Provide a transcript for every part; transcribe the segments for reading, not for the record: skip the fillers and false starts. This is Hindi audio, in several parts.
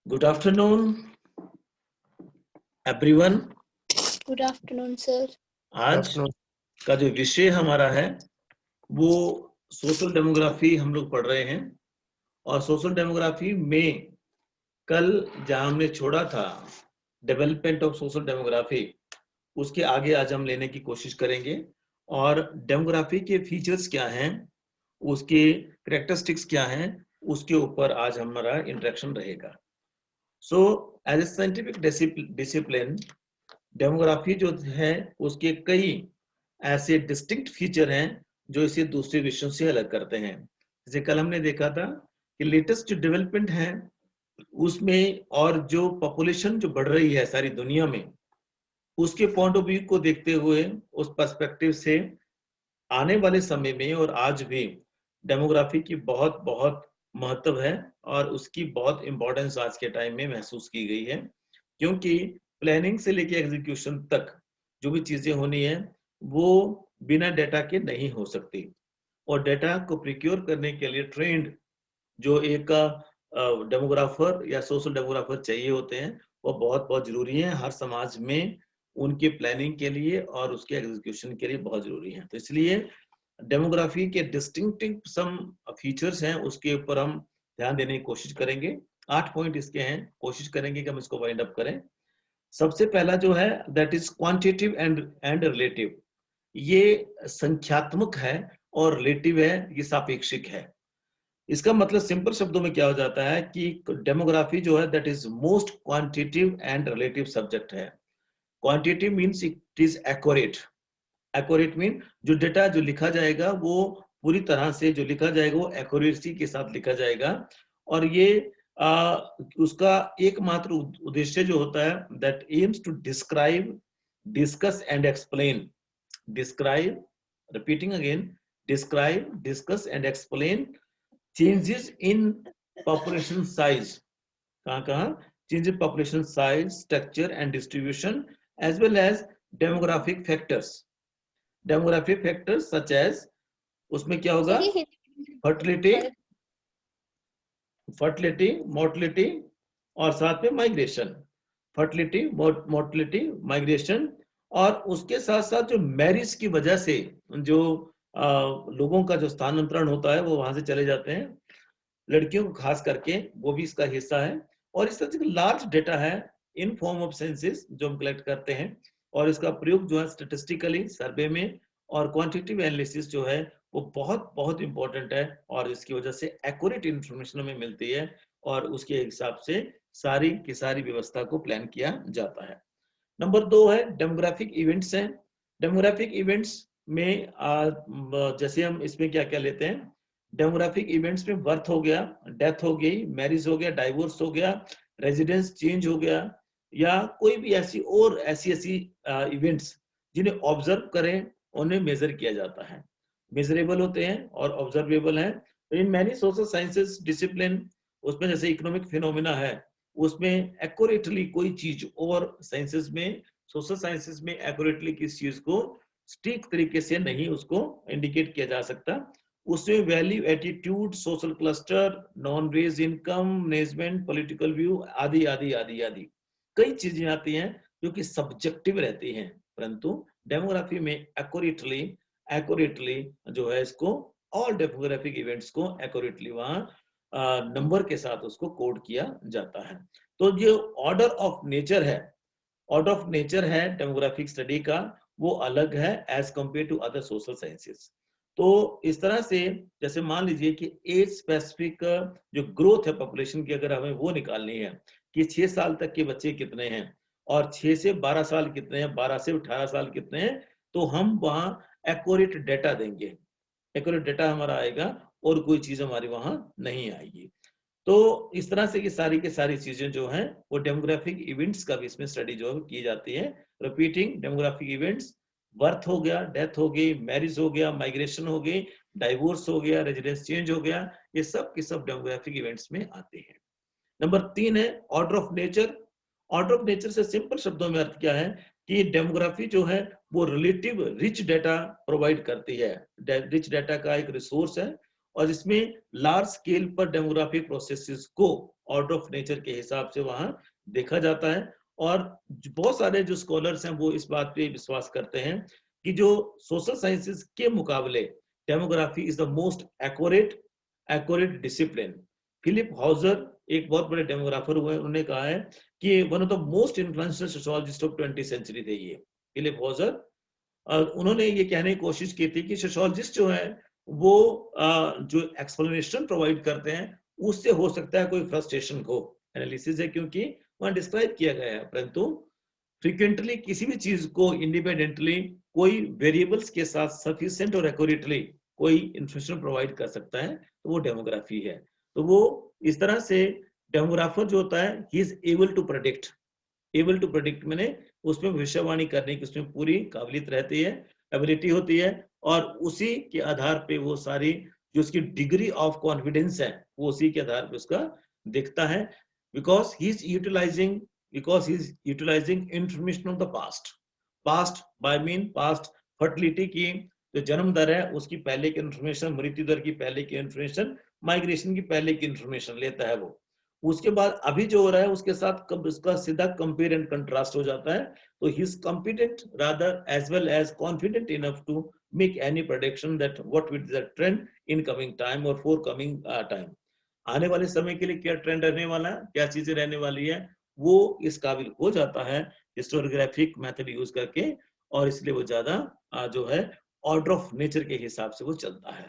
Good afternoon, everyone. Good afternoon, sir. आज का जो विषय हमारा है वो सोशल डेमोग्राफी हम लोग पढ़ रहे हैं और सोशल डेमोग्राफी में कल जहां हमने छोड़ा था डेवलपमेंट ऑफ सोशल डेमोग्राफी, उसके आगे आज हम लेने की कोशिश करेंगे और डेमोग्राफी के फीचर्स क्या हैं, उसके कैरेक्टरिस्टिक्स क्या हैं, उसके ऊपर आज हमारा इंटरेक्शन रहेगा। So as a scientific discipline demography जो है उसके कई ऐसे डिस्टिंक्ट फीचर हैं जो इसे दूसरे विषयों से अलग करते हैं। जैसे कल हमने देखा था कि लेटेस्ट जो डेवलपमेंट है उसमें और जो पॉपुलेशन जो बढ़ रही है सारी दुनिया में, उसके पॉइंट ऑफ व्यू को देखते हुए उस पर्सपेक्टिव से आने वाले समय में और आज भी डेमोग्राफी की बहुत बहुत महत्व है और उसकी बहुत इंपॉर्टेंस आज के टाइम में महसूस की गई है, क्योंकि प्लानिंग से लेके एग्जीक्यूशन तक जो भी चीजें होनी है वो बिना डेटा के नहीं हो सकती और डेटा को प्रिक्योर करने के लिए ट्रेंड जो एक डेमोग्राफर या सोशल डेमोग्राफर चाहिए होते हैं वो बहुत बहुत जरूरी है हर समाज में, उनके प्लानिंग के लिए और उसके एग्जीक्यूशन के लिए बहुत जरूरी है। तो इसलिए डेमोग्राफी के डिस्टिंक्टिव सम फीचर्स हैं उसके ऊपर हम ध्यान देने की कोशिश करेंगे। 8 पॉइंट इसके हैं, कोशिश करेंगे कि हम इसको वाइंड अप करें। सबसे पहला जो है that is quantitative and relative. ये संख्यात्मक है और रिलेटिव है, ये सापेक्षिक है। इसका मतलब सिंपल शब्दों में क्या हो जाता है कि डेमोग्राफी जो है that is most quantitative and relative subject है। Quantitative means it is accurate. Accurate mean जो डेटा जो लिखा जाएगा वो पूरी तरह से जो लिखा जाएगा वो एक्यूरेसी के साथ लिखा जाएगा और ये उसका एकमात्र उद्देश्य जो होता है that aims to describe, discuss and explain. Describe, repeating again, describe, discuss and explain changes in population size. कहाँ change in population size, structure and distribution as well as demographic factors. Demographic factors such as, उसमें क्या होगा, फर्टिलिटी, मोर्टिलिटी और साथ में माइग्रेशन। फर्टिलिटी, मोर्टिलिटी, माइग्रेशन और उसके साथ साथ जो मैरिज की वजह से जो लोगों का जो स्थानांतरण होता है वो वहां से चले जाते हैं, लड़कियों को खास करके, वो भी इसका हिस्सा है। और इस तरह से लार्ज डेटा है इन फॉर्म ऑफ सेंसिस जो हम कलेक्ट करते हैं और इसका प्रयोग जो है स्टेटिस्टिकली सर्वे में और क्वांटिटेटिव एनालिसिस जो है वो बहुत बहुत इंपॉर्टेंट है और इसकी वजह से एक्यूरेट इंफॉर्मेशन हमें मिलती है और उसके हिसाब से सारी की सारी व्यवस्था को प्लान किया जाता है। नंबर 2 है डेमोग्राफिक इवेंट्स हैं। डेमोग्राफिक इवेंट्स में जैसे हम इसमें क्या क्या लेते हैं, डेमोग्राफिक इवेंट्स में बर्थ हो गया, डेथ हो गई, मैरिज हो गया, डाइवोर्स हो गया, रेजिडेंस चेंज हो गया या कोई भी ऐसी इवेंट्स जिन्हें ऑब्जर्व करें उन्हें मेजर किया जाता है। मेजरेबल होते हैं और ऑब्जर्वेबल हैं। In many social sciences discipline, उसमें जैसे इकोनॉमिक फिनोमिना है उसमें एक्यूरेटली कोई चीज, और साइंसेस में, सोशल साइंसेस में एक्यूरेटली किस चीज को स्ट्रिक्ट तरीके से नहीं उसको इंडिकेट किया जा सकता। उसमें value, attitude, social cluster, non wage income, management, political view आदि आदि आदि आदि कई चीजें आती हैं जो कि सब्जेक्टिव रहती हैं, परंतु डेमोग्राफी में एक्यूरेटली एक्यूरेटली जो है इसको ऑल डेमोग्राफिक इवेंट्स को एक्यूरेटली वहां नंबर के साथ उसको कोड किया जाता है। तो जो ऑर्डर ऑफ नेचर है, ऑर्डर ऑफ नेचर है डेमोग्राफिक स्टडी का, वो अलग है as compare to other social sciences. तो इस तरह से जैसे मान लीजिए कि एज स्पेसिफिक जो ग्रोथ है पॉपुलेशन की अगर हमें वो निकालनी है कि 6 साल तक के बच्चे कितने हैं और 6 से 12 साल कितने हैं, 12 से 18 साल कितने हैं, तो हम वहां एक्यूरेट डेटा देंगे, एक्यूरेट डेटा हमारा आएगा और कोई चीज हमारी वहां नहीं आएगी। तो इस तरह से कि सारी की सारी चीजें जो हैं वो डेमोग्राफिक इवेंट्स का भी इसमें स्टडी जो है की जाती है। रिपीटिंग डेमोग्राफिक इवेंट्स, बर्थ हो गया, डेथ हो गई, मैरिज हो गया, माइग्रेशन हो गई, डाइवोर्स हो गया, रेजिडेंस चेंज हो गया, ये सब के सब डेमोग्राफिक इवेंट्स में आते हैं। नंबर 3 है order of nature. Order of nature से सिंपल शब्दों में अर्थ क्या है कि डेमोग्राफी जो है वो रिलेटिव रिच डेटा प्रोवाइड करती है। रिच डेटा का एक रिसोर्स है और इसमें लार्ज स्केल पर डेमोग्राफिक प्रोसेसेस को ऑर्डर ऑफ नेचर के हिसाब से वहां देखा जाता है। और बहुत सारे जो स्कॉलर्स हैं वो इस बात पे विश्वास करते हैं कि जो सोशल साइंसेस के मुकाबले demography is the most accurate discipline. Philip Hauser एक बहुत बड़े डेमोग्राफर हुए, उन्होंने कहा है कि one of the most influential sociologist of 20th century थे ये फिलिप हाउजर। उन्होंने ये कहने की कोशिश की थी कि सोशियोलॉजिस्ट जो है वो जो एक्सप्लेनेशन प्रोवाइड करते हैं उससे हो सकता है कोई फ्रस्ट्रेशन को एनालिसिस है, क्योंकि वहां डिस्क्राइब किया गया है, परंतु फ्रीक्वेंटली किसी भी चीज को इंडिपेंडेंटली कोई वेरिएबल्स के साथ सफिशिएंट और एक्यूरेटली कोई इंफॉर्मेशन प्रोवाइड कर सकता है, तो वो डेमोग्राफी है। तो वो इस तरह से डेमोग्राफर जो होता है he is able to predict मैंने उसमें भविष्यवाणी करने की उसमें पूरी काबिलियत रहती है, एबिलिटी होती है, और उसी के आधार पे वो सारी जो उसकी डिग्री ऑफ कॉन्फिडेंस है वो उसी के आधार पे उसका दिखता है। Because he is utilizing information of the past by mean past fertility की जो जन्म दर है उसकी पहले की इंफॉर्मेशन, मृत्यु दर की पहले की इंफॉर्मेशन, माइग्रेशन की पहले की इंफॉर्मेशन लेता है वो। उसके बाद अभी जो हो रहा है उसके साथ कब इसका सीधा कंपेयर एंड कंट्रास्ट हो जाता है। तो he is competent rather as well as confident enough to make any prediction that what will be the trend in coming time और फॉर कमिंग टाइम। आने वाले समय के लिए क्या ट्रेंड रहने वाला है, क्या चीजें रहने वाली है, वो इस काबिल हो जाता है हिस्टोरियोग्राफिक मेथड यूज करके, और इसलिए वो ज्यादा जो है ऑर्डर ऑफ नेचर के हिसाब से वो चलता है।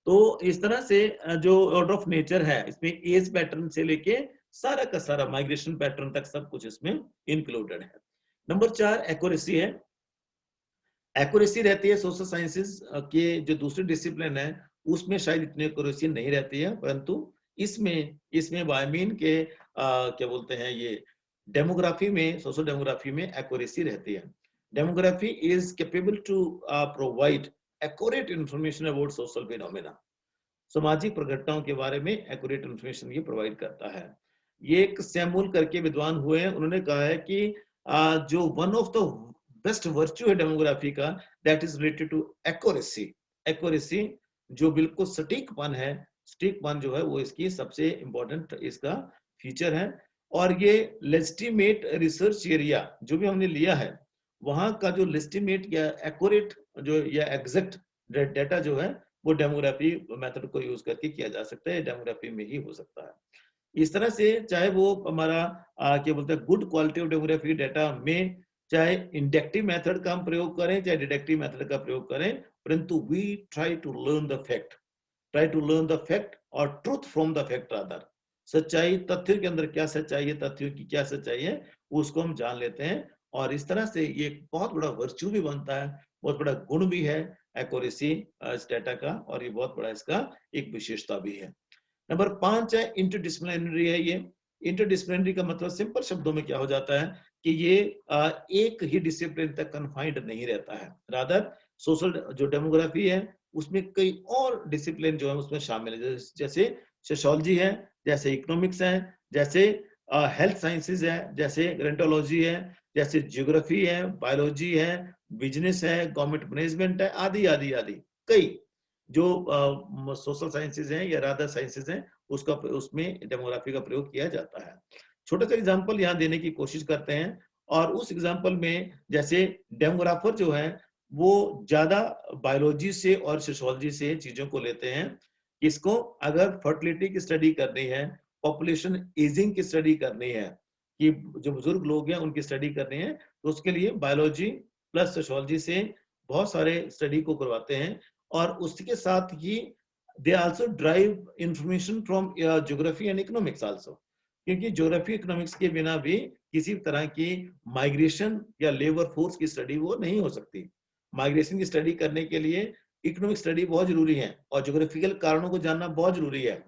तो इस तरह से जो ऑर्डर ऑफ नेचर है इसमें एज पैटर्न से लेके सारा का सारा माइग्रेशन पैटर्न तक सब कुछ इसमें इंक्लूडेड है। नंबर 4 एक्यूरेसी है। एक्यूरेसी रहती है सोशल साइंसेस के जो दूसरे डिसिप्लिन है उसमें शायद इतनी एक्यूरेसी नहीं रहती है, परंतु इसमें इसमें बायमीन के क्या बोलते हैं ये डेमोग्राफी में, सोशल डेमोग्राफी में एक्यूरेसी रहती है। Demography is capable to provide accurate information about social phenomena. सामाजिक प्रघटनाओं के बारे में एक्यूरेट इंफॉर्मेशन ये प्रोवाइड करता है। ये एक सैमुअल करके विद्वान हुए हैं, उन्होंने कहा है कि जो one of the best virtue है डेमोग्राफी का that is related to accuracy. Accuracy जो बिल्कुल सटीकपन है, सटीकपन जो है वो इसकी सबसे इंपॉर्टेंट इसका फीचर है। और ये लेजिटिमेट रिसर्च एरिया जो भी हमने लिया है वहां का जो लेजिटिमेट या एक्यूरेट जो या एग्जैक्ट डाटा जो है वो डेमोग्राफी मेथड को यूज करके किया जा सकता है, डेमोग्राफी में ही हो सकता है। इस तरह से चाहे वो हमारा क्या बोलते हैं good quality of demography data में चाहे इंडक्टिव मेथड का हम प्रयोग करें चाहे डिडक्टिव मेथड का प्रयोग करें, परंतु we try to learn the fact और truth from the fact rather. सच्चाई, तथ्य के अंदर क्या सच्चाई है, तथ्यों की क्या सच्चाई है उसको हम जान लेते हैं, और इस तरह से ये एक बहुत बड़ा वर्च्यू भी बनता है, बहुत बड़ा गुण भी है एक्यूरेसी इस डाटा का, और ये बहुत बड़ा इसका एक विशेषता भी है। नंबर 5 है इंटरडिसिप्लिनरी है। ये इंटरडिसिप्लिनरी का मतलब सिंपल शब्दों में क्या हो जाता है कि ये एक ही डिसिप्लिन तक कन्फाइंड नहीं रहता है, रादर सोशल जो डेमोग्राफी है उसमें कई और डिसिप्लिन जो है उसमें शामिल है, जैसे सोशियोलॉजी है, जैसे इकोनॉमिक्स है, जैसे हेल्थ साइंसेज है, जैसे ग्रेंटोलॉजी है, जैसे जियोग्राफी है, बायोलॉजी है, बिजनेस है, गवर्नमेंट मैनेजमेंट है, आदि आदि आदि कई जो सोशल साइंसेज हैं या रादर साइंसेज हैं उसका उसमें डेमोग्राफी का प्रयोग किया जाता है। छोटा सा एग्जांपल यहाँ देने की कोशिश करते हैं, और उस एग्जांपल में जैसे डेमोग्राफर जो है वो ज्यादा बायोलॉजी से और सोशियोलॉजी से चीजों को लेते हैं। इसको अगर फर्टिलिटी की स्टडी करनी है, पॉपुलेशन एजिंग की स्टडी करनी है, कि जो बुजुर्ग लोग हैं उनकी स्टडी करनी है, तो उसके लिए बायोलॉजी प्लस सोशियोलॉजी से बहुत सारे स्टडी को करवाते हैं। और उसके साथ ही they also drive information from geography and economics also, क्योंकि ज्योग्राफी इकोनॉमिक्स के बिना भी किसी तरह की माइग्रेशन या लेबर फोर्स की स्टडी वो नहीं हो सकती। माइग्रेशन की स्टडी करने के लिए इकोनॉमिक स्टडी बहुत जरूरी है और ज्योग्राफिकल कारणों को जानना बहुत जरूरी है।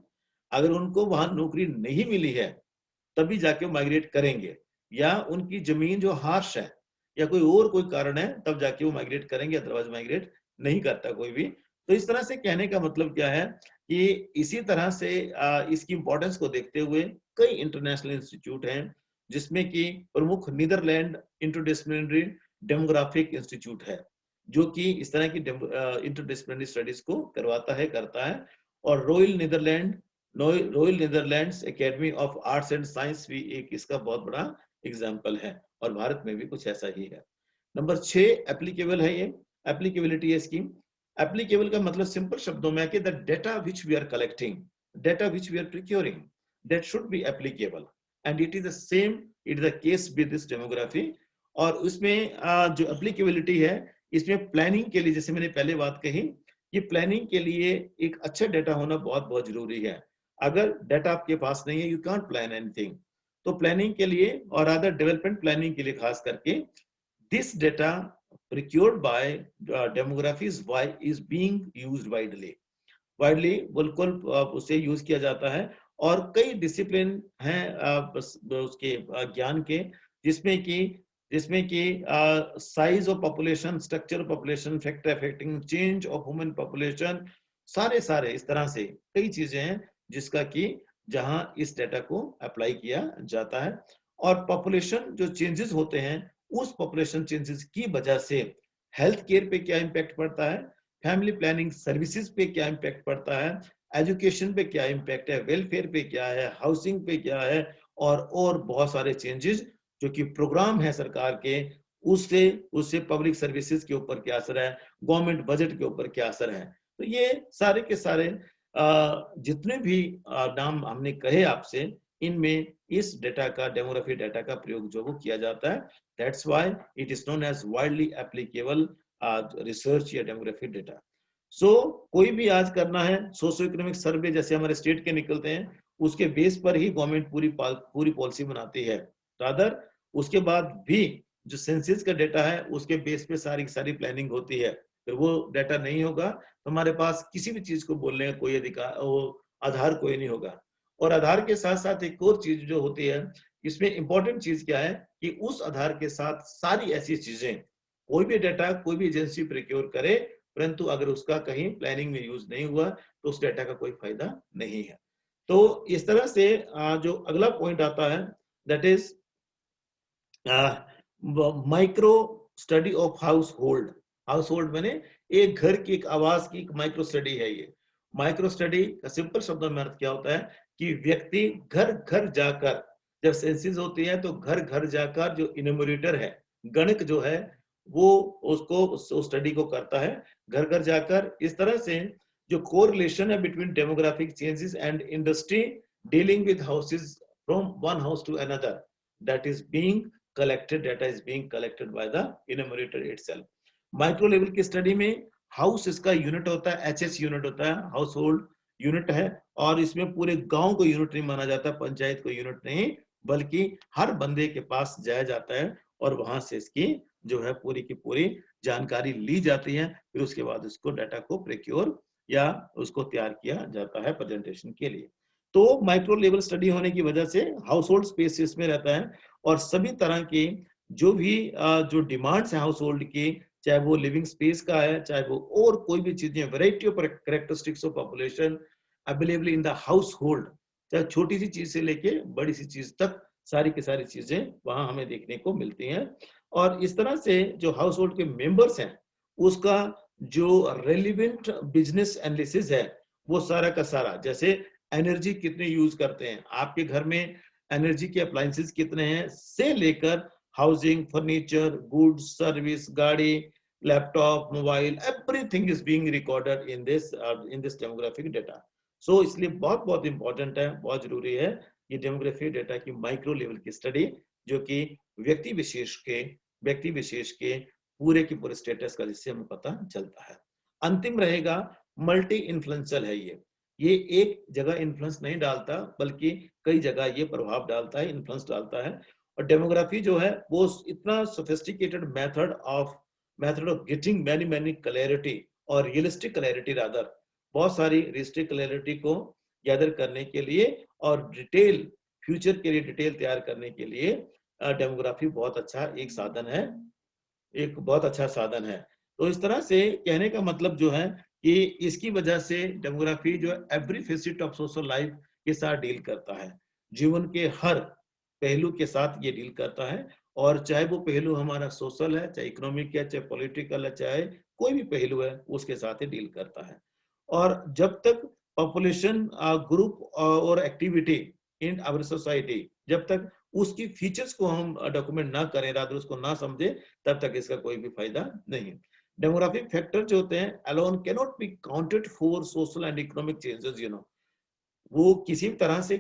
अगर उनको वहां नौकरी नहीं मिली है तभी जाके वो माइग्रेट करेंगे, या उनकी जमीन जो हार्श है या कोई कारण है तब जाके वो माइग्रेट करेंगे, अदरवाइज माइग्रेट नहीं करता कोई भी। तो इस तरह से कहने का मतलब क्या है कि इसी तरह से इसकी इंपॉर्टेंस को देखते हुए कई इंटरनेशनल इंस्टीट्यूट हैं, जिसमें कि प्रमुख नीदरलैंड इंटरडिसिप्लिनरी डेमोग्राफिक इंस्टीट्यूट है जो कि इस तरह की इंटरडिसिप्लिनरी स्टडीज को करवाता है, करता है। और royal Netherland royal Netherlands academy of arts and science भी एक इसका बहुत बड़ा एग्जाम्पल है, और भारत में भी कुछ ऐसा ही है। नंबर 6 एप्लीकेबल है, ये एप्लीकेबिलिटी है इसकी। एप्लीकेबल का मतलब सिंपल शब्दों में है कि the data which we are collecting, data which we are procuring, that should be applicable, and it is the same, it is the case with this demography. और उसमें जो एप्लीकेबिलिटी है, इसमें प्लानिंग के लिए, जैसे मैंने पहले बात कही, कि प्लानिंग के लिए एक अच्छा डेटा होना बहुत बहुत जरूरी है। अगर डाटा आपके पास नहीं है, यू कांट प्लान एनीथिंग। तो प्लानिंग के लिए और अदर डेवलपमेंट प्लानिंग के लिए खास करके this data procured by demography is being used widely, बिल्कुल उसे यूज किया जाता है। और कई डिसिप्लिन हैं उसके ज्ञान के, जिसमें कि size of population, structure of population, factor affecting change of human population, सारे इस तरह से कई चीजें हैं जिसका कि जहां इस डेटा को अप्लाई किया जाता है। और पॉपुलेशन जो चेंजेस होते हैं, उस पॉपुलेशन चेंजेस की वजह से हेल्थ केयर पे क्या इम्पैक्ट पड़ता है, फैमिली प्लानिंग सर्विसेज पे क्या इम्पैक्ट पड़ता है, एजुकेशन पे क्या इम्पैक्ट है, वेलफेयर पे क्या है, हाउसिंग पे क्या है, और बहुत सारे चेंजेस जो कि प्रोग्राम है सरकार के, उससे उससे पब्लिक सर्विसेज के ऊपर क्या असर है, गवर्नमेंट बजट के ऊपर क्या असर है। तो ये सारे के सारे जितने भी नाम हमने कहे आपसे, इनमें इस डेटा का, डेमोग्राफी डेटा का प्रयोग जो वो किया जाता है। That's why it is known as widely applicable research या डेमोग्राफी डेटा। सो कोई भी आज करना है सोशियो इकोनॉमिक सर्वे, जैसे हमारे स्टेट के निकलते हैं, उसके बेस पर ही गवर्नमेंट पूरी पॉलिसी बनाती है। रादर उसके बाद भी जो सेंसस का डेटा है, उसके बेस पे सारी सारी प्लानिंग होती है। फिर वो डेटा नहीं होगा तो हमारे पास किसी भी चीज को बोलने का कोई अधिकार, वो आधार कोई नहीं होगा। और आधार के साथ साथ एक और चीज जो होती है, इसमें इंपॉर्टेंट चीज क्या है कि उस आधार के साथ सारी ऐसी चीजें, कोई भी डेटा कोई भी एजेंसी प्रिक्योर करे, परंतु अगर उसका कहीं प्लानिंग में यूज नहीं हुआ तो उस डेटा का कोई फायदा नहीं है। तो इस तरह से जो अगला पॉइंट आता है, that is micro study of house hold. House hold मैंने एक घर की, एक आवास की एक माइक्रो स्टडी है ये। माइक्रो स्टडी का सिंपल शब्दों में अर्थ क्या होता है कि व्यक्ति घर घर जाकर, जब सेंसिस होती है तो घर घर जाकर जो इन्यूमरेटर है, गणक जो है, वो उसको स्टडी को करता है घर घर जाकर। इस तरह से जो कोरिलेशन है between demographic changes and industry dealing with houses from one house to another, that is being collected, data is being collected by the enumerator itself. Micro level की स्टडी में हाउस इसका यूनिट होता है, एचएस यूनिट होता है, हाउस होल्ड यूनिट है। और इसमें पूरे गांव को यूनिट नहीं माना जाता, पंचायत को यूनिट नहीं, बल्कि हर बंदे के पास जाया जाता है और वहां से इसकी जो है पूरी की पूरी जानकारी ली जाती है। फिर उसके बाद उसको डाटा को प्रिक्योर या उसको तैयार किया जाता है प्रेजेंटेशन के लिए। तो माइक्रो लेवल स्टडी होने की वजह से हाउस होल्ड स्पेस इसमें रहता है, और सभी तरह की जो भी जो डिमांड्स है हाउस होल्ड की, चाहे वो लिविंग स्पेस का है, चाहे वो और कोई भी चीजें, variety of characteristics of population available in the house hold, चाहे छोटी सी चीज से लेके बड़ी सी चीज तक, सारी की सारी चीजें वहां हमें देखने को मिलती हैं। और इस तरह से जो हाउस होल्ड के मेंबर्स हैं, उसका जो रेलिवेंट बिजनेस एनालिसिस है, वो सारा का सारा, जैसे एनर्जी कितने यूज करते हैं आपके घर में, एनर्जी के अप्लायंसेस कितने हैं, से लेकर हाउसिंग, फर्नीचर, गुड्स, सर्विस, गाड़ी, laptop, mobile, everything is being recorded in this demographic data. So इसलिए बहुत बहुत इंपॉर्टेंट है, बहुत जरूरी है ये डेमोग्राफिक डेटा की माइक्रो लेवल की स्टडी, जो कि व्यक्ति विशेष के पूरे के पूरे स्टेटस का, जिससे हमें पता चलता है। अंतिम रहेगा मल्टी इन्फ्लुएंशियल है ये एक जगह इन्फ्लुएंस नहीं डालता, बल्कि कई जगह ये प्रभाव डालता है, इन्फ्लुएंस डालता है। और डेमोग्राफी जो है वो इतना sophisticated method of getting many clarity और रियलिस्टिक क्लैरिटी, रादर बहुत सारी रियलिस्टिक क्लैरिटी को गैदर करने के लिए और डिटेल फ्यूचर के लिए डिटेल तैयार करने के लिए डेमोग्राफी बहुत अच्छा एक साधन है, एक बहुत अच्छा साधन है। तो इस तरह से कहने का मतलब जो है कि इसकी वजह से डेमोग्राफी जो every face it of social life के साथ डील करता है, जीवन के हर पहलू के साथ ये डील करता है। और चाहे वो पहलू हमारा सोशल है, चाहे इकोनॉमिक है, चाहे पॉलिटिकल है, चाहे कोई भी पहलू है, उसके साथ ही डील करता है। और जब तक पॉपुलेशन ग्रुप और एक्टिविटी इन आवर सोसाइटी, जब तक उसकी फीचर्स को हम डॉक्यूमेंट ना करें, रादर उसको ना समझे, तब तक इसका कोई भी फायदा नहीं। डेमोग्राफिक फैक्टर जो होते हैं alone cannot be counted for social and economic changes, you know, वो किसी भी तरह से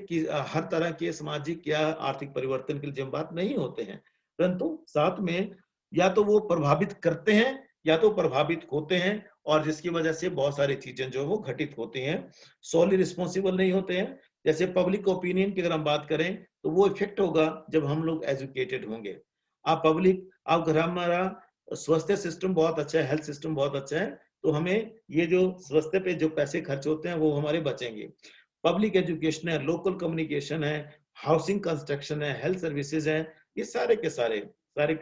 हर तरह के सामाजिक या आर्थिक परिवर्तन के लिए जिम्मेदार नहीं होते हैं, परंतु साथ में या तो वो प्रभावित करते हैं या तो प्रभावित होते हैं, और जिसकी वजह से बहुत सारी चीजें जो वो घटित होती हैं, सोली रिस्पॉन्सिबल नहीं होते हैं। जैसे पब्लिक ओपिनियन की अगर हम बात करें तो वो इफेक्ट होगा जब हम लोग एजुकेटेड होंगे। आप पब्लिक, आप घर, हमारा स्वास्थ्य सिस्टम बहुत अच्छा है, हेल्थ सिस्टम बहुत अच्छा है, तो हमें ये जो स्वास्थ्य पे जो पैसे खर्च होते हैं वो हमारे बचेंगे। पब्लिक एजुकेशन है, लोकल कम्युनिकेशन है, हाउसिंग कंस्ट्रक्शन है, हेल्थ सर्विसेज है, ये सारे के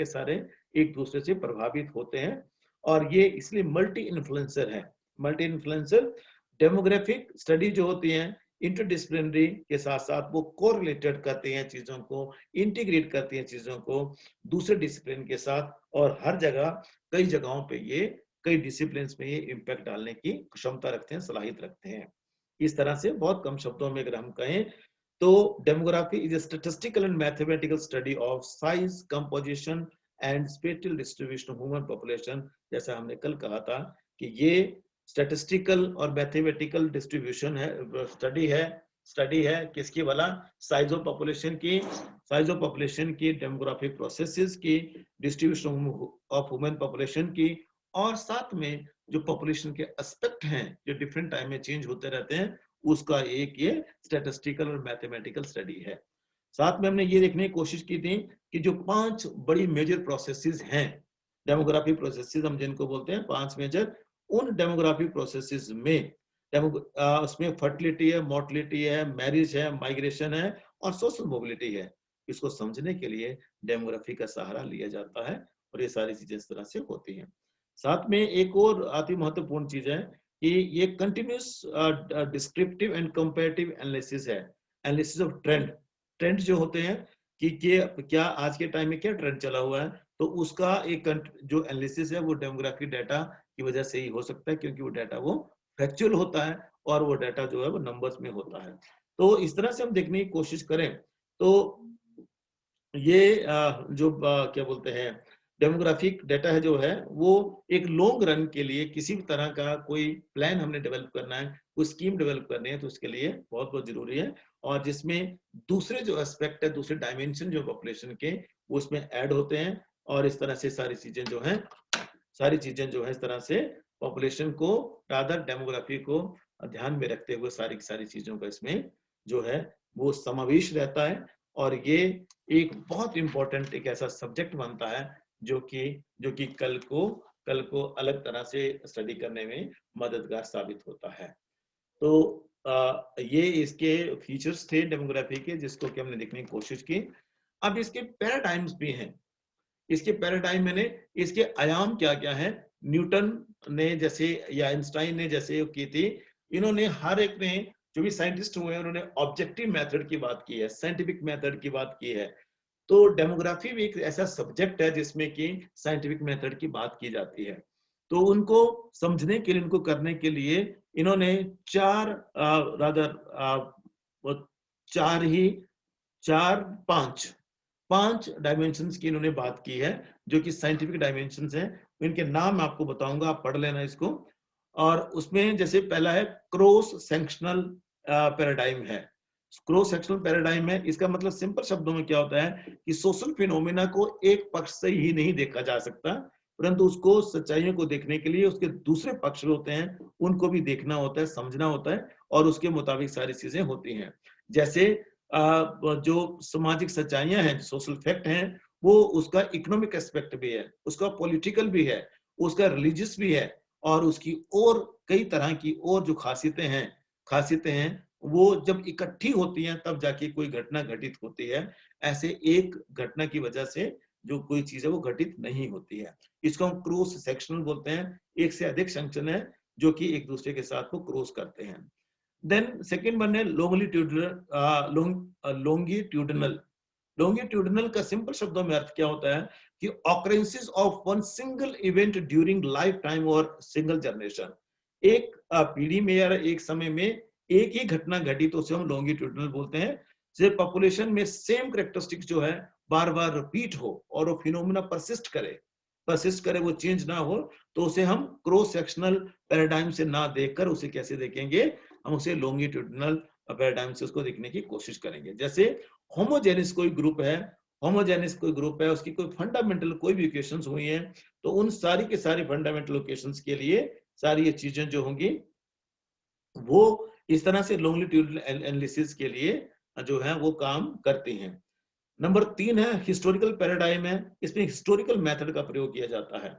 सारे एक दूसरे से प्रभावित होते हैं, और ये इसलिए मल्टी इन्फ्लुएंसर है। मल्टी इन्फ्लुएंसर डेमोग्राफिक स्टडी जो होती है इंटरडिसिप्लिनरी के साथ साथ वो कोरिलेटेड करती हैं चीजों को, इंटीग्रेट करती हैं चीजों को दूसरे डिसिप्लिन के साथ, और हर जगह कई जगहों पे ये कई डिसिप्लिन में ये इम्पैक्ट डालने की क्षमता रखते हैं, सलाहियत रखते हैं। इस तरह से बहुत कम शब्दों में अगर हम कहें तो demography is a statistical and mathematical study of size, composition and spatial distribution of human population. जैसा हमने कल कहा था कि ये स्टैटिस्टिकल और मैथमेटिकल डिस्ट्रीब्यूशन है, स्टडी है किसकी वाला, साइज ऑफ पॉपुलेशन की, डेमोग्राफिक प्रोसेसेस की, डिस्ट्रीब्यूशन ऑफ ह्यूमन पॉपुलेशन की, और साथ में जो पॉपुलेशन के एस्पेक्ट हैं जो डिफरेंट टाइम में चेंज होते रहते हैं, उसका एक ये स्टैटिस्टिकल और मैथमेटिकल स्टडी है। साथ में हमने ये देखने की कोशिश की थी कि जो 5 बड़ी मेजर प्रोसेसेस हैं, डेमोग्राफिक प्रोसेसेस हम जिनको बोलते हैं 5 मेजर, उन डेमोग्राफिक प्रोसेसेस में उसमें फर्टिलिटी है, मोर्टिलिटी है, मैरिज है, माइग्रेशन है और सोशल मोबिलिटी है। इसको समझने के लिए डेमोग्राफी का सहारा लिया जाता है, और ये सारी चीजें इस तरह से होती हैं। साथ में एक और अति महत्वपूर्ण चीज है कि ये continuous descriptive and comparative analysis है, एनालिसिस ऑफ ट्रेंड जो होते हैं कि क्या आज के टाइम में क्या ट्रेंड चला हुआ है, तो उसका एक जो एनालिसिस है वो डेमोग्राफी डाटा की वजह से ही हो सकता है, क्योंकि वो डाटा वो फैक्चुअल होता है और वो डाटा जो है वो नंबर्स में होता है। तो इस तरह से हम देखने की कोशिश करें तो ये जो क्या बोलते हैं डेमोग्राफिक डाटा है जो है वो एक लॉन्ग रन के लिए किसी भी तरह का कोई प्लान हमने डेवलप करना है, कोई स्कीम डेवलप करनी है, तो उसके लिए बहुत बहुत जरूरी है, और जिसमें दूसरे जो एस्पेक्ट है, दूसरे डायमेंशन जो पॉपुलेशन के वो उसमें ऐड होते हैं, और इस तरह से सारी चीजें जो है इस तरह से पॉपुलेशन को रादर डेमोग्राफी को ध्यान में रखते हुए सारी चीजों का इसमें जो है वो समावेश रहता है, और ये एक बहुत इंपॉर्टेंट एक ऐसा सब्जेक्ट बनता है जो कि कल को अलग तरह से स्टडी करने में मददगार साबित होता है। तो ये इसके फीचर्स थे डेमोग्राफी के, जिसको कि हमने देखने की कोशिश की। अब इसके पैराडाइम्स भी हैं। इसके पैराडाइम मैंने इसके आयाम क्या क्या है, न्यूटन ने जैसे या आइंस्टाइन ने जैसे की थी, इन्होंने हर एक ने जो भी साइंटिस्ट हुए उन्होंने ऑब्जेक्टिव मेथड की बात की है, साइंटिफिक मेथड की बात की है। तो डेमोग्राफी भी एक ऐसा सब्जेक्ट है जिसमें कि साइंटिफिक मेथड की बात की जाती है। तो उनको समझने के लिए, उनको करने के लिए इन्होंने पांच डायमेंशंस की इन्होंने बात की है, जो कि साइंटिफिक डायमेंशंस हैं। इनके नाम आपको बताऊंगा, आप पढ़ लेना इसको। और उसमें जैसे पहला है क्रॉस सेक्शनल पैराडाइम है। क्रॉस सेक्शनल पैराडाइम है, इसका मतलब सिंपल शब्दों में क्या होता है कि सोशल फिनोमिना को एक पक्ष से ही नहीं देखा जा सकता, परंतु उसको सच्चाइयों को देखने के लिए उसके दूसरे पक्ष होते हैं, उनको भी देखना होता है, समझना होता है, और उसके मुताबिक सारी चीजें होती हैं। जैसे जो सामाजिक सच्चाइयां हैं, सोशल फैक्ट हैं, वो उसका इकोनॉमिक एस्पेक्ट भी है, उसका पॉलिटिकल भी है, उसका रिलीजियस भी है, और उसकी और कई तरह की और जो खासियतें हैं वो जब इकट्ठी होती हैं तब जाके कोई घटना घटित होती है। ऐसे एक घटना की वजह से जो कोई चीज है वो घटित नहीं होती है। इसको हम क्रॉस सेक्शनल बोलते हैं। एक से अधिक सेक्शन है जो कि एक दूसरे के साथ को क्रॉस करते हैं। देन सेकंड वन है लॉन्गिट्यूडनल। लॉन्गिट्यूडनल का सिंपल शब्दों में अर्थ क्या होता है कि occurrences of one single event during life time और सिंगल जनरेशन। एक पीढ़ी में या एक समय में एक ही घटना घटी तो उसे हम लॉन्गिट्यूडनल बोलते हैं। जब पॉपुलेशन में सेम कैरेक्टरिस्टिक्स जो है बार बार रिपीट हो और वो फिनोमेना परसिस्ट करे, वो चेंज ना हो, तो उसे हम क्रॉस सेक्शनल पैराडाइम से ना देखकर उसे कैसे देखेंगे, हम उसे लॉन्गिट्यूडनल पैराडाइम से उसको देखने की कोशिश करेंगे। जैसे होमोजेनिस कोई ग्रुप है, उसकी कोई फंडामेंटल कोई भी इक्वेशंस हुई हैं, तो उन सारी के सारी फंडामेंटल इक्वेशंस के लिए सारी ये चीजें जो होंगी वो इस तरह से लॉन्गिट्यूडनल एनालिसिस के लिए जो है वो काम करती हैं। नंबर 3 है हिस्टोरिकल पैराडाइम है। इसमें हिस्टोरिकल मेथड का प्रयोग किया जाता है।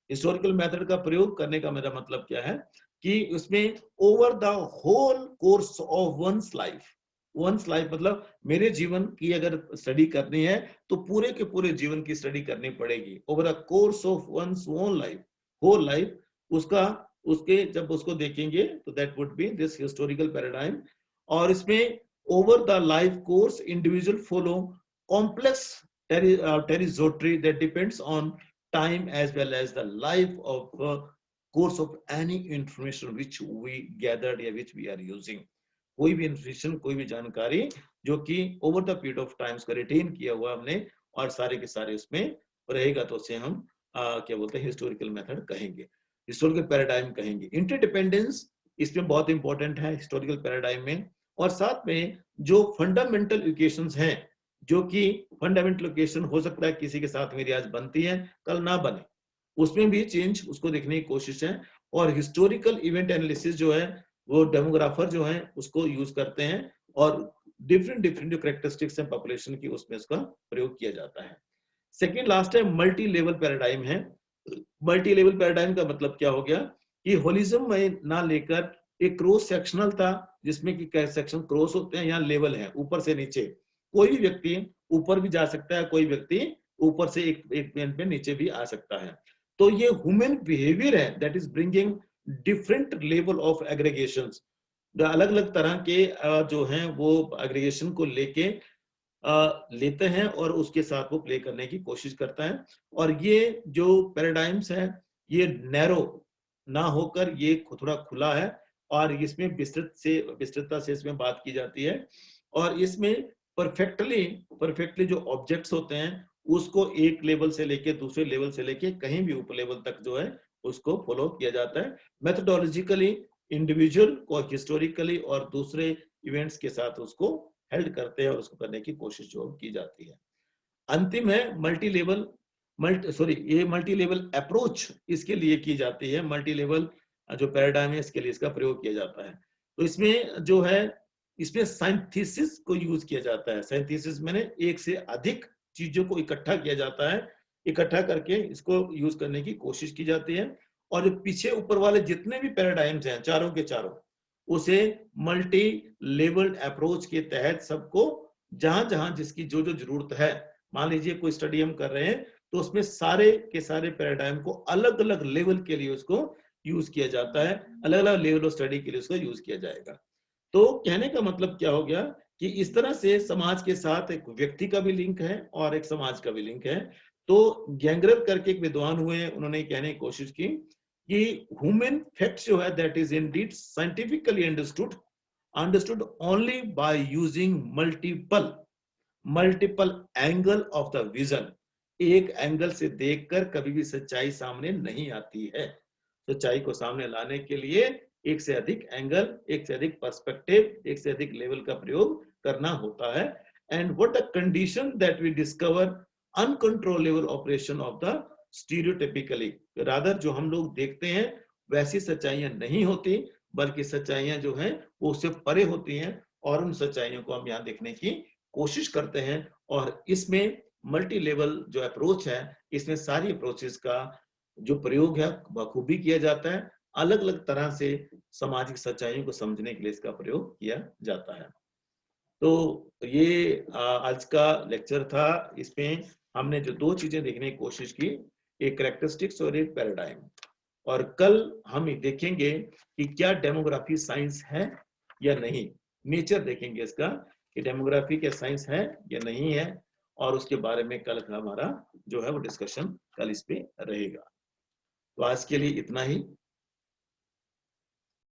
हिस्टोरिकल मेथड का प्रयोग करने का मेरा मतलब क्या है कि उसमें over the whole course of one's life मतलब मेरे जीवन की अगर स्टडी करनी है तो पूरे के पूरे जीवन की स्टडी करनी पड़ेगी। Over the course of one's own life, whole life, उसका उसके जब उसको देखेंगे तो that would be this historical paradigm. और इसमें over the life course individual follow complex territory that depends on time as well as the life of course of any information which we gathered या which we are using। कोई भी इंफॉर्मेशन, कोई भी जानकारी जो कि over the period of times का रिटेन किया हुआ हमने और सारे के सारे उसमें रहेगा, तो उसे हम क्या बोलते हैं हिस्टोरिकल मेथड कहेंगे, हिस्टोरिकल पैराडाइम कहेंगे। इंटरडिपेंडेंस इसमें बहुत इंपॉर्टेंट है हिस्टोरिकल पैराडाइम में। और साथ में जो फंडामेंटल इक्वेशंस हैं, जो कि फंडामेंटल इक्वेशन हो सकता है किसी के साथ मेरी आज बनती है कल ना बने, उसमें भी चेंज उसको देखने की कोशिश है। और हिस्टोरिकल इवेंट एनालिसिस जो है वो डेमोग्राफर जो है उसको यूज करते हैं और डिफरेंट डिफरेंट जो कैरेक्टरिस्टिक्स हैं पॉपुलेशन की उसमें इसका प्रयोग किया जाता है। सेकेंड लास्ट है मल्टी लेवल पैराडाइम है। मल्टी लेवल पैराडाइम का मतलब क्या हो गया कि होलिज्म में ना लेकर एक क्रॉस सेक्शनल था जिसमें कि सेक्शन क्रॉस होते हैं, यहाँ लेवल है ऊपर से नीचे, कोई भी व्यक्ति ऊपर भी जा सकता है, कोई व्यक्ति ऊपर से एक प्लेन पे नीचे भी आ सकता है। तो ये ह्यूमन बिहेवियर है that is bringing different level of aggregations. अलग अलग तरह के जो हैं वो एग्रीगेशन को लेके लेते हैं और उसके साथ वो प्ले करने की कोशिश करता है। और ये जो पैराडाइम्स है ये नैरो ना होकर ये थोड़ा खुला है और इसमें विस्तृतता से इसमें बात की जाती है। और इसमें परफेक्टली जो ऑब्जेक्ट्स होते हैं उसको एक लेवल से लेके दूसरे लेवल से लेके कहीं भी ऊपर लेवल तक जो है उसको फॉलो किया जाता है। मेथोडोलॉजिकली इंडिविजुअल को हिस्टोरिकली और दूसरे इवेंट्स के साथ उसको हेल्ड करते हैं और उसको करने की कोशिश जो की जाती है। अंतिम है मल्टी लेवल अप्रोच इसके लिए की जाती है। मल्टी लेवल जो पैराडाइम है इसके लिए इसका प्रयोग किया जाता है। तो इसमें जो है इसमें साइंथेसिस को यूज किया जाता है। साइंथेसिस मैंने एक से अधिक चीजों को इकट्ठा किया जाता है, इकट्ठा करके इसको यूज करने की कोशिश की जाती है। और जो पीछे ऊपर वाले जितने भी पैराडाइम्स हैं चारों के चारों, उसे मल्टी लेवल अप्रोच के तहत सबको जहां जहां जिसकी जो जो जरूरत है, मान लीजिए कोई स्टडी हम कर रहे हैं तो उसमें सारे के सारे पैराडाइम को अलग अलग लेवल के लिए उसको यूज किया जाता है, अलग अलग लेवल ऑफ स्टडी के लिए उसको यूज किया जाएगा। तो कहने का मतलब क्या हो गया कि इस तरह से समाज के साथ एक व्यक्ति का भी लिंक है और एक समाज का भी लिंक है। तो गैंग्रेव करके एक विद्वान हुए हैं, उन्होंने कहने की कोशिश की कि ह्यूमन फैक्ट्स जो है that is Indeed scientifically understood only by using multiple angle of the vision. एक एंगल से देखकर कभी भी सच्चाई सामने नहीं आती है। सच्चाई को सामने लाने के लिए एक से अधिक एंगल, एक से अधिक पर्सपेक्टिव, एक से अधिक लेवल का प्रयोग करना होता है। And what the condition that we discover uncontrollable operation of the stereotypically, rather जो हम लोग देखते हैं वैसी सच्चाइयां नहीं होती, बल्कि सच्चाइयां जो हैं वो उससे परे होती हैं और उन सच्चाइयों को हम यहाँ देखने की कोशिश करते हैं। और इसमें मल्टी लेवल जो अप्रोच है, इसमें सारी अप्रोचेस का जो प्रयोग है बखूबी किया जाता है। अलग अलग तरह से सामाजिक सच्चाइयों को समझने के लिए इसका प्रयोग किया जाता है। तो ये आज का लेक्चर था। इसमें हमने जो दो चीजें देखने की कोशिश की, एक कैरेक्टरिस्टिक्स और एक पैराडाइम। और कल हम देखेंगे कि क्या डेमोग्राफी साइंस है या नहीं, नेचर देखेंगे इसका कि डेमोग्राफी क्या साइंस है या नहीं है, और उसके बारे में कल हमारा जो है वो डिस्कशन कल इस पे रहेगा। तो आज के लिए इतना ही।